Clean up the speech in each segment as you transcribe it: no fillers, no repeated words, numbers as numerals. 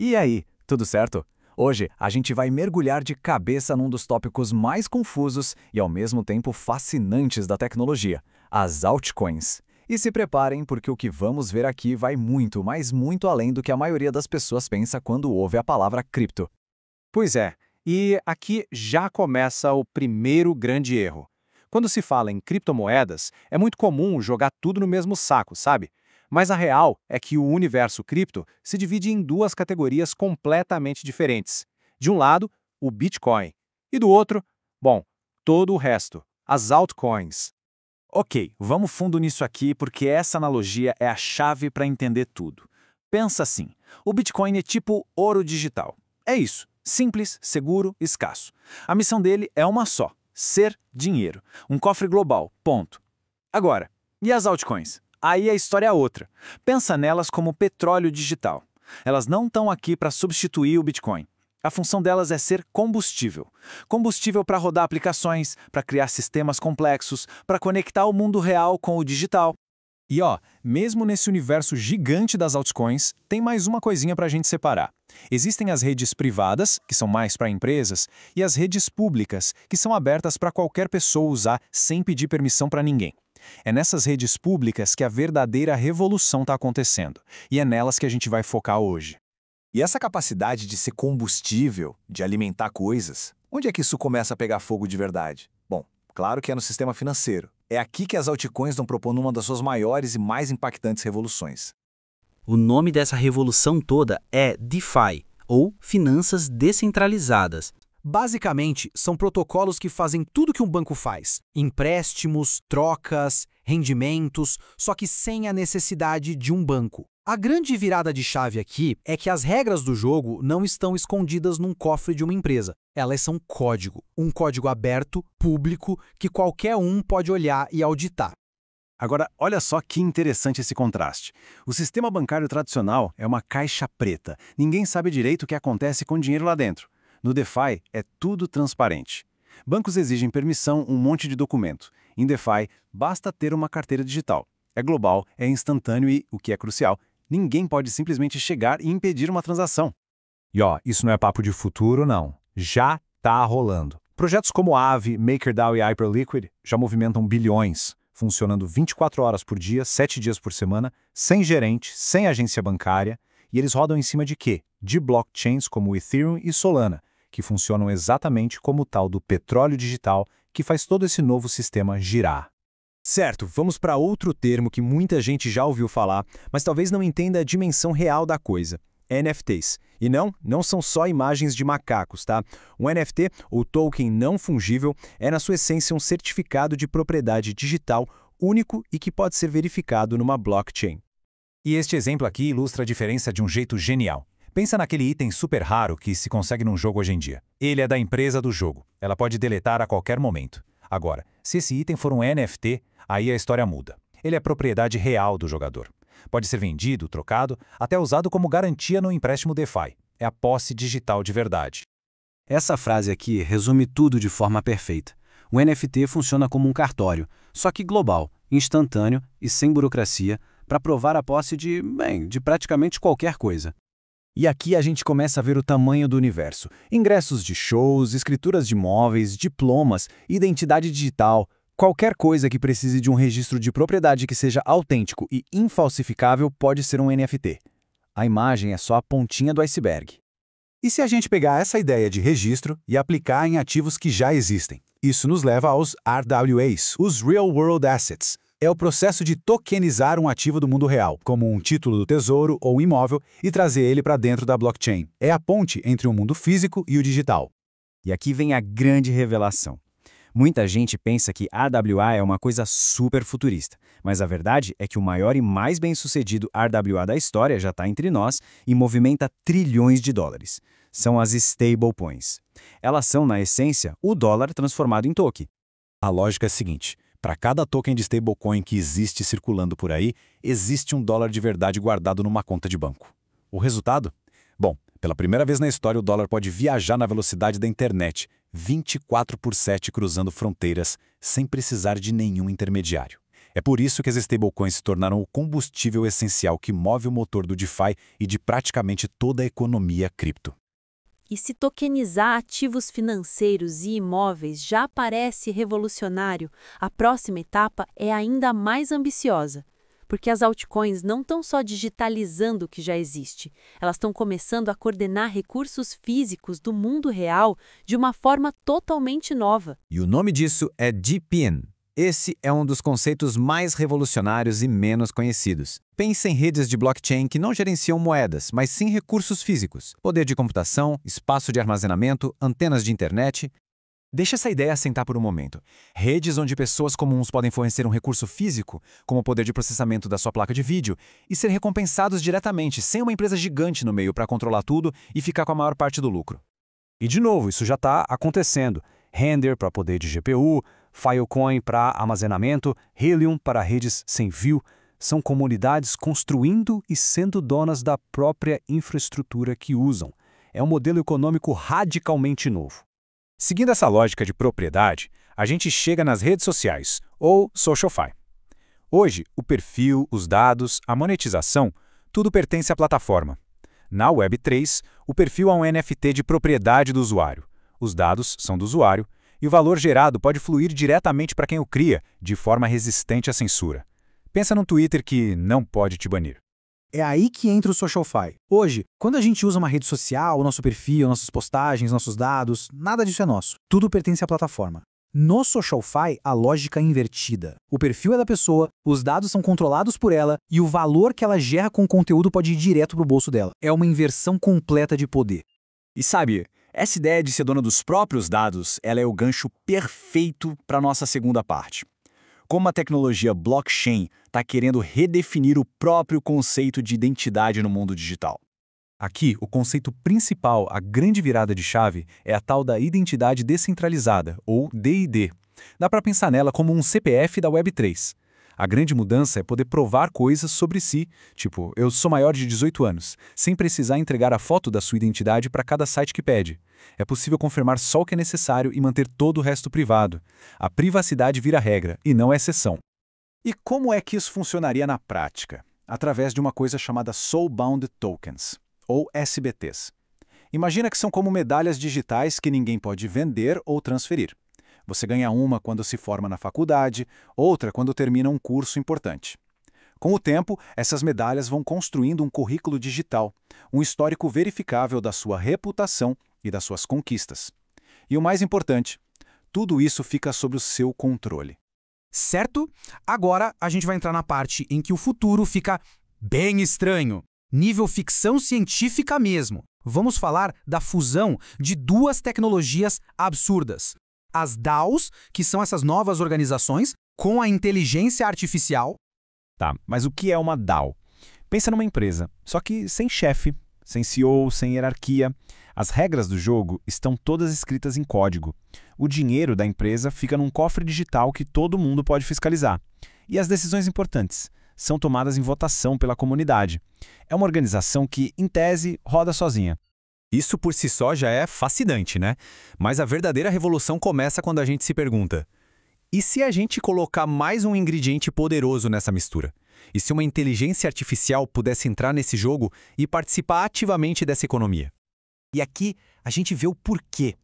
E aí, tudo certo? Hoje a gente vai mergulhar de cabeça num dos tópicos mais confusos e ao mesmo tempo fascinantes da tecnologia, as altcoins. E se preparem porque o que vamos ver aqui vai muito, mas muito além do que a maioria das pessoas pensa quando ouve a palavra cripto. Pois é, e aqui já começa o primeiro grande erro. Quando se fala em criptomoedas, é muito comum jogar tudo no mesmo saco, sabe? Mas a real é que o universo cripto se divide em duas categorias completamente diferentes. De um lado, o Bitcoin, e do outro, bom, todo o resto, as altcoins. Ok, vamos fundo nisso aqui porque essa analogia é a chave para entender tudo. Pensa assim: o Bitcoin é tipo ouro digital. É isso, simples, seguro, escasso. A missão dele é uma só: ser dinheiro. Um cofre global, ponto. Agora, e as altcoins? Aí a história é outra. Pensa nelas como petróleo digital. Elas não estão aqui para substituir o Bitcoin. A função delas é ser combustível. Combustível para rodar aplicações, para criar sistemas complexos, para conectar o mundo real com o digital. E ó, mesmo nesse universo gigante das altcoins, tem mais uma coisinha para a gente separar. Existem as redes privadas, que são mais para empresas, e as redes públicas, que são abertas para qualquer pessoa usar sem pedir permissão para ninguém. É nessas redes públicas que a verdadeira revolução está acontecendo, e é nelas que a gente vai focar hoje. E essa capacidade de ser combustível, de alimentar coisas, onde é que isso começa a pegar fogo de verdade? Bom, claro que é no sistema financeiro. É aqui que as altcoins estão propondo uma das suas maiores e mais impactantes revoluções. O nome dessa revolução toda é DeFi, ou Finanças Descentralizadas. Basicamente, são protocolos que fazem tudo que um banco faz: empréstimos, trocas, rendimentos, só que sem a necessidade de um banco. A grande virada de chave aqui é que as regras do jogo não estão escondidas num cofre de uma empresa. Elas são código, um código aberto, público, que qualquer um pode olhar e auditar. Agora, olha só que interessante esse contraste. O sistema bancário tradicional é uma caixa preta. Ninguém sabe direito o que acontece com o dinheiro lá dentro. No DeFi, é tudo transparente. Bancos exigem permissão, um monte de documento. Em DeFi, basta ter uma carteira digital. É global, é instantâneo e, o que é crucial, ninguém pode simplesmente chegar e impedir uma transação. E ó, isso não é papo de futuro, não. Já tá rolando. Projetos como Aave, MakerDAO e Hyperliquid já movimentam bilhões, funcionando 24 horas por dia, 7 dias por semana, sem gerente, sem agência bancária, e eles rodam em cima de quê? De blockchains como Ethereum e Solana, que funcionam exatamente como o tal do petróleo digital que faz todo esse novo sistema girar. Certo, vamos para outro termo que muita gente já ouviu falar, mas talvez não entenda a dimensão real da coisa. NFTs. E não são só imagens de macacos, tá? Um NFT, ou token não fungível, é na sua essência um certificado de propriedade digital único e que pode ser verificado numa blockchain. E este exemplo aqui ilustra a diferença de um jeito genial. Pensa naquele item super raro que se consegue num jogo hoje em dia. Ele é da empresa do jogo. Ela pode deletar a qualquer momento. Agora, se esse item for um NFT, aí a história muda. Ele é propriedade real do jogador. Pode ser vendido, trocado, até usado como garantia no empréstimo DeFi. É a posse digital de verdade. Essa frase aqui resume tudo de forma perfeita. O NFT funciona como um cartório, só que global, instantâneo e sem burocracia, para provar a posse de praticamente qualquer coisa. E aqui a gente começa a ver o tamanho do universo. Ingressos de shows, escrituras de imóveis, diplomas, identidade digital. Qualquer coisa que precise de um registro de propriedade que seja autêntico e infalsificável pode ser um NFT. A imagem é só a pontinha do iceberg. E se a gente pegar essa ideia de registro e aplicar em ativos que já existem? Isso nos leva aos RWAs, os Real World Assets. É o processo de tokenizar um ativo do mundo real, como um título do tesouro ou imóvel, e trazer ele para dentro da blockchain. É a ponte entre o mundo físico e o digital. E aqui vem a grande revelação. Muita gente pensa que RWA é uma coisa super futurista, mas a verdade é que o maior e mais bem-sucedido RWA da história já está entre nós e movimenta trilhões de dólares. São as stablecoins. Elas são, na essência, o dólar transformado em token. A lógica é a seguinte: para cada token de stablecoin que existe circulando por aí, existe um dólar de verdade guardado numa conta de banco. O resultado? Bom, pela primeira vez na história o dólar pode viajar na velocidade da internet, 24/7 cruzando fronteiras, sem precisar de nenhum intermediário. É por isso que as stablecoins se tornaram o combustível essencial que move o motor do DeFi e de praticamente toda a economia cripto. E se tokenizar ativos financeiros e imóveis já parece revolucionário, a próxima etapa é ainda mais ambiciosa. Porque as altcoins não estão só digitalizando o que já existe, elas estão começando a coordenar recursos físicos do mundo real de uma forma totalmente nova. E o nome disso é DePIN. Esse é um dos conceitos mais revolucionários e menos conhecidos. Pense em redes de blockchain que não gerenciam moedas, mas sim recursos físicos. Poder de computação, espaço de armazenamento, antenas de internet. Deixa essa ideia assentar por um momento. Redes onde pessoas comuns podem fornecer um recurso físico, como o poder de processamento da sua placa de vídeo, e ser recompensados diretamente, sem uma empresa gigante no meio para controlar tudo e ficar com a maior parte do lucro. E de novo, isso já está acontecendo. Render para poder de GPU, Filecoin para armazenamento, Helium para redes sem fio, são comunidades construindo e sendo donas da própria infraestrutura que usam. É um modelo econômico radicalmente novo. Seguindo essa lógica de propriedade, a gente chega nas redes sociais, ou SocialFi. Hoje, o perfil, os dados, a monetização, tudo pertence à plataforma. Na Web3, o perfil é um NFT de propriedade do usuário. Os dados são do usuário, e o valor gerado pode fluir diretamente para quem o cria, de forma resistente à censura. Pensa num Twitter que não pode te banir. É aí que entra o SocialFi. Hoje, quando a gente usa uma rede social, o nosso perfil, nossas postagens, nossos dados, nada disso é nosso. Tudo pertence à plataforma. No SocialFi, a lógica é invertida. O perfil é da pessoa, os dados são controlados por ela e o valor que ela gera com o conteúdo pode ir direto para o bolso dela. É uma inversão completa de poder. E sabe, essa ideia de ser dona dos próprios dados, ela é o gancho perfeito para a nossa segunda parte. Como a tecnologia blockchain está querendo redefinir o próprio conceito de identidade no mundo digital. Aqui, o conceito principal, a grande virada de chave, é a tal da identidade descentralizada, ou DID. Dá para pensar nela como um CPF da Web3. A grande mudança é poder provar coisas sobre si, tipo, eu sou maior de 18 anos, sem precisar entregar a foto da sua identidade para cada site que pede. É possível confirmar só o que é necessário e manter todo o resto privado. A privacidade vira regra, e não exceção. E como é que isso funcionaria na prática? Através de uma coisa chamada Soulbound Tokens, ou SBTs. Imagina que são como medalhas digitais que ninguém pode vender ou transferir. Você ganha uma quando se forma na faculdade, outra quando termina um curso importante. Com o tempo, essas medalhas vão construindo um currículo digital, um histórico verificável da sua reputação e das suas conquistas. E o mais importante, tudo isso fica sob o seu controle. Certo? Agora a gente vai entrar na parte em que o futuro fica bem estranho. Nível ficção científica mesmo. Vamos falar da fusão de duas tecnologias absurdas. As DAOs, que são essas novas organizações, com a inteligência artificial. Tá, mas o que é uma DAO? Pensa numa empresa, só que sem chefe, sem CEO, sem hierarquia. As regras do jogo estão todas escritas em código. O dinheiro da empresa fica num cofre digital que todo mundo pode fiscalizar. E as decisões importantes são tomadas em votação pela comunidade. É uma organização que, em tese, roda sozinha. Isso por si só já é fascinante, né? Mas a verdadeira revolução começa quando a gente se pergunta: e se a gente colocar mais um ingrediente poderoso nessa mistura? E se uma inteligência artificial pudesse entrar nesse jogo e participar ativamente dessa economia? E aqui a gente vê o porquê.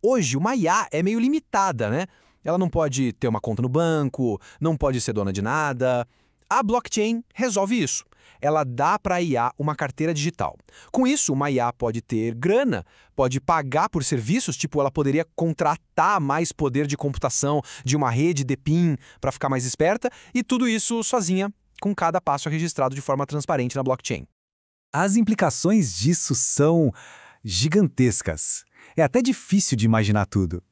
Hoje, uma IA é meio limitada, né? Ela não pode ter uma conta no banco, não pode ser dona de nada. A blockchain resolve isso. Ela dá para a IA uma carteira digital. Com isso, uma IA pode ter grana, pode pagar por serviços, tipo ela poderia contratar mais poder de computação de uma rede DePIN para ficar mais esperta, e tudo isso sozinha, com cada passo registrado de forma transparente na blockchain. As implicações disso são gigantescas. É até difícil de imaginar tudo.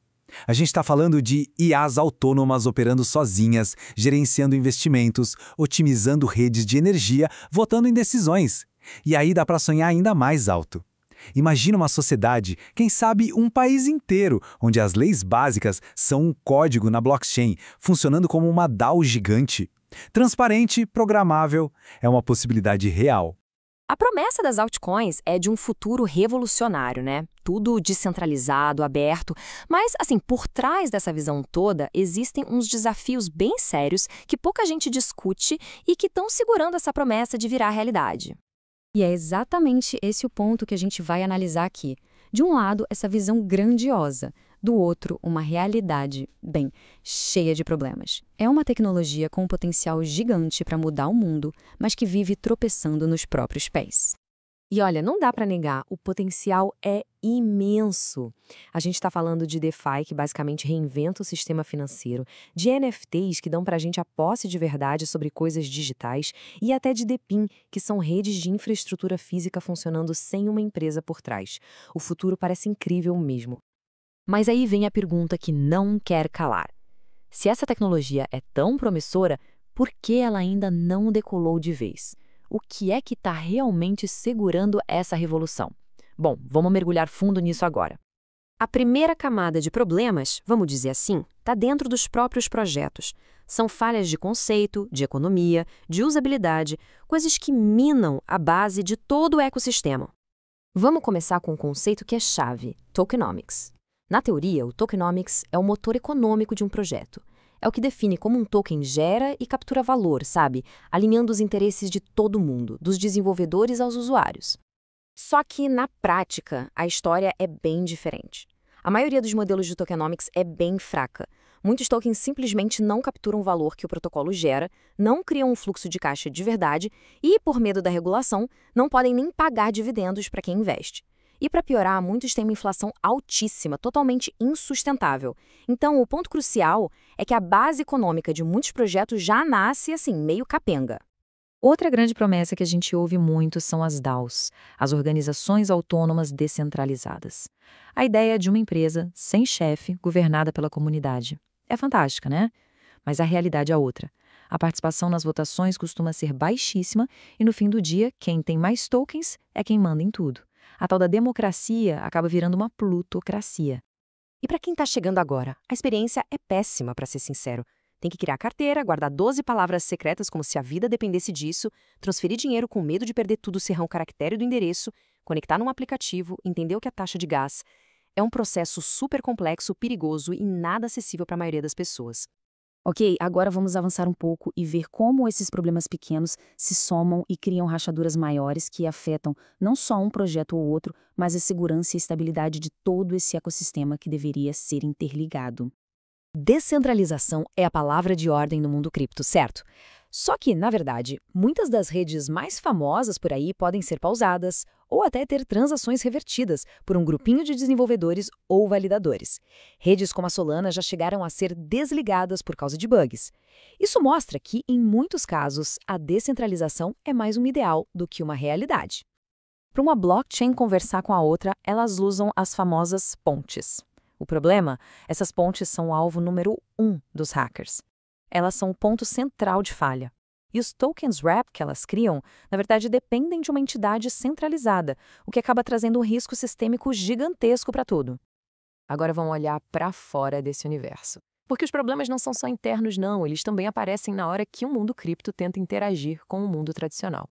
A gente está falando de IAs autônomas operando sozinhas, gerenciando investimentos, otimizando redes de energia, votando em decisões. E aí dá para sonhar ainda mais alto. Imagina uma sociedade, quem sabe um país inteiro, onde as leis básicas são um código na blockchain, funcionando como uma DAO gigante. Transparente, programável, é uma possibilidade real. A promessa das altcoins é de um futuro revolucionário, né? Tudo descentralizado, aberto. Mas, assim, por trás dessa visão toda, existem uns desafios bem sérios que pouca gente discute e que estão segurando essa promessa de virar realidade. E é exatamente esse o ponto que a gente vai analisar aqui. De um lado, essa visão grandiosa. Do outro, uma realidade, bem, cheia de problemas. É uma tecnologia com um potencial gigante para mudar o mundo, mas que vive tropeçando nos próprios pés. E olha, não dá para negar, o potencial é imenso. A gente está falando de DeFi, que basicamente reinventa o sistema financeiro, de NFTs, que dão para a gente a posse de verdade sobre coisas digitais, e até de DePIN, que são redes de infraestrutura física funcionando sem uma empresa por trás. O futuro parece incrível mesmo. Mas aí vem a pergunta que não quer calar. Se essa tecnologia é tão promissora, por que ela ainda não decolou de vez? O que é que está realmente segurando essa revolução? Bom, vamos mergulhar fundo nisso agora. A primeira camada de problemas, vamos dizer assim, está dentro dos próprios projetos. São falhas de conceito, de economia, de usabilidade, coisas que minam a base de todo o ecossistema. Vamos começar com um conceito que é chave, tokenomics. Na teoria, o tokenomics é o motor econômico de um projeto. É o que define como um token gera e captura valor, sabe? Alinhando os interesses de todo mundo, dos desenvolvedores aos usuários. Só que, na prática, a história é bem diferente. A maioria dos modelos de tokenomics é bem fraca. Muitos tokens simplesmente não capturam o valor que o protocolo gera, não criam um fluxo de caixa de verdade e, por medo da regulação, não podem nem pagar dividendos para quem investe. E para piorar, muitos têm uma inflação altíssima, totalmente insustentável. Então, o ponto crucial é que a base econômica de muitos projetos já nasce, assim, meio capenga. Outra grande promessa que a gente ouve muito são as DAOs, as organizações autônomas descentralizadas. A ideia de uma empresa sem chefe, governada pela comunidade. É fantástica, né? Mas a realidade é outra. A participação nas votações costuma ser baixíssima e, no fim do dia, quem tem mais tokens é quem manda em tudo. A tal da democracia acaba virando uma plutocracia. E para quem está chegando agora, a experiência é péssima, para ser sincero. Tem que criar carteira, guardar 12 palavras secretas como se a vida dependesse disso, transferir dinheiro com medo de perder tudo se errar um caractere do endereço, conectar num aplicativo, entender o que é taxa de gás. É um processo super complexo, perigoso e nada acessível para a maioria das pessoas. Ok, agora vamos avançar um pouco e ver como esses problemas pequenos se somam e criam rachaduras maiores que afetam não só um projeto ou outro, mas a segurança e estabilidade de todo esse ecossistema que deveria ser interligado. Descentralização é a palavra de ordem no mundo cripto, certo? Só que, na verdade, muitas das redes mais famosas por aí podem ser pausadas ou até ter transações revertidas por um grupinho de desenvolvedores ou validadores. Redes como a Solana já chegaram a ser desligadas por causa de bugs. Isso mostra que, em muitos casos, a descentralização é mais um ideal do que uma realidade. Para uma blockchain conversar com a outra, elas usam as famosas pontes. O problema? Essas pontes são o alvo número 1 dos hackers. Elas são o ponto central de falha. E os tokens wrap que elas criam, na verdade, dependem de uma entidade centralizada, o que acaba trazendo um risco sistêmico gigantesco para tudo. Agora vamos olhar para fora desse universo. Porque os problemas não são só internos, não. Eles também aparecem na hora que o mundo cripto tenta interagir com o mundo tradicional.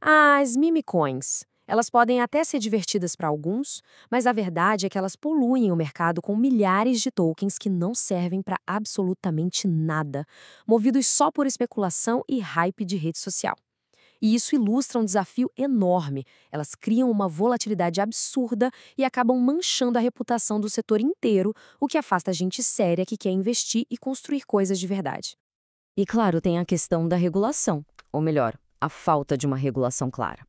As meme coins. Elas podem até ser divertidas para alguns, mas a verdade é que elas poluem o mercado com milhares de tokens que não servem para absolutamente nada, movidos só por especulação e hype de rede social. E isso ilustra um desafio enorme. Elas criam uma volatilidade absurda e acabam manchando a reputação do setor inteiro, o que afasta a gente séria que quer investir e construir coisas de verdade. E claro, tem a questão da regulação, ou melhor, a falta de uma regulação clara.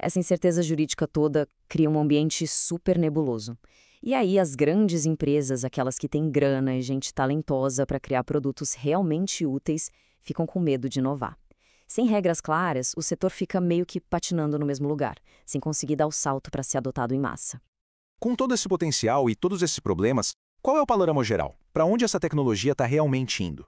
Essa incerteza jurídica toda cria um ambiente super nebuloso. E aí as grandes empresas, aquelas que têm grana e gente talentosa para criar produtos realmente úteis, ficam com medo de inovar. Sem regras claras, o setor fica meio que patinando no mesmo lugar, sem conseguir dar o salto para ser adotado em massa. Com todo esse potencial e todos esses problemas, qual é o panorama geral? Para onde essa tecnologia está realmente indo?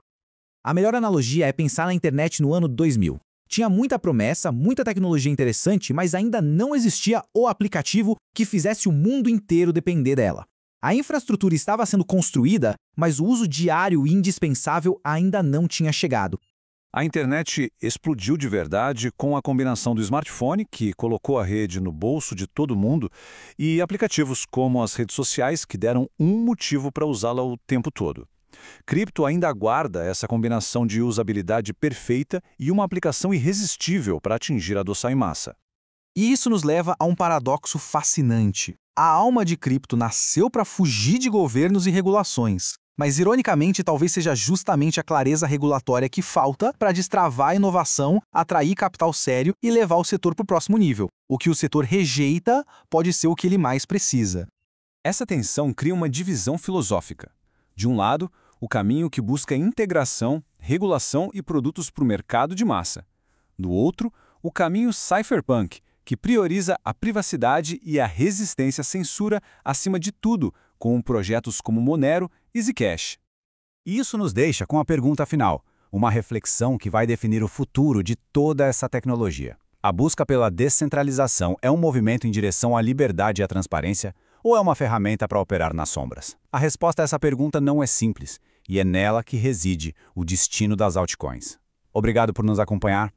A melhor analogia é pensar na internet no ano 2000. Tinha muita promessa, muita tecnologia interessante, mas ainda não existia o aplicativo que fizesse o mundo inteiro depender dela. A infraestrutura estava sendo construída, mas o uso diário e indispensável ainda não tinha chegado. A internet explodiu de verdade com a combinação do smartphone, que colocou a rede no bolso de todo mundo, e aplicativos como as redes sociais, que deram um motivo para usá-la o tempo todo. Cripto ainda aguarda essa combinação de usabilidade perfeita e uma aplicação irresistível para atingir a adoção em massa. E isso nos leva a um paradoxo fascinante. A alma de cripto nasceu para fugir de governos e regulações. Mas, ironicamente, talvez seja justamente a clareza regulatória que falta para destravar a inovação, atrair capital sério e levar o setor para o próximo nível. O que o setor rejeita pode ser o que ele mais precisa. Essa tensão cria uma divisão filosófica. De um lado, o caminho que busca integração, regulação e produtos para o mercado de massa. Do outro, o caminho cypherpunk, que prioriza a privacidade e a resistência à censura acima de tudo, com projetos como Monero e Zcash. Isso nos deixa com a pergunta final, uma reflexão que vai definir o futuro de toda essa tecnologia. A busca pela descentralização é um movimento em direção à liberdade e à transparência, ou é uma ferramenta para operar nas sombras? A resposta a essa pergunta não é simples, e é nela que reside o destino das altcoins. Obrigado por nos acompanhar.